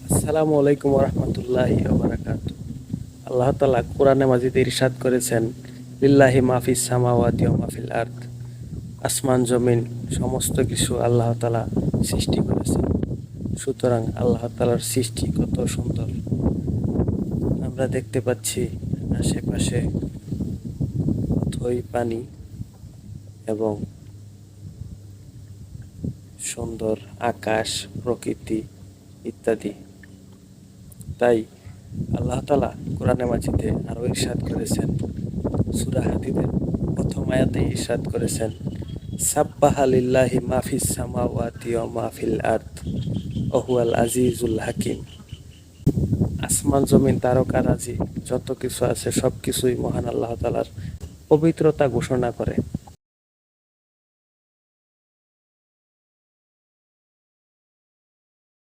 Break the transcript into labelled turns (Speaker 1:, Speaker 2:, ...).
Speaker 1: আসসালামু আলাইকুম রহমতুল্লাহি আল্লাহ তাআলা কোরআনে মাজিদে ইরশাদ করেছেন, লিল্লাহি মাফিস সামাওয়াতি ওয়া মাফিল আরদ। আসমান জমিন সমস্ত কিছু আল্লাহ তাআলা সৃষ্টি করেছেন। সুতরাং আল্লাহ তাআলার সৃষ্টি কত সুন্দর। আমরা দেখতে পাচ্ছি আশেপাশে অথই পানি এবং সুন্দর আকাশ, প্রকৃতি ইত্যাদি। তাই আল্লাহ তাআলা কোরআনে মাজিদে আরো ইরশাদ করেছেন, সূরা হাদীদের প্রথম আয়াতে ইরশাদ করেছেন, সাব্বাহা লিল্লাহি মা ফিস সামাওয়াতি ওয়া মা ফিল আরদ ওয়া হুয়াল আজিজুল হাকিম। আসমান জমিন তারকারাজি যত কিছু আছে সবকিছুই মহান আল্লাহ তাআলার পবিত্রতা ঘোষণা করে।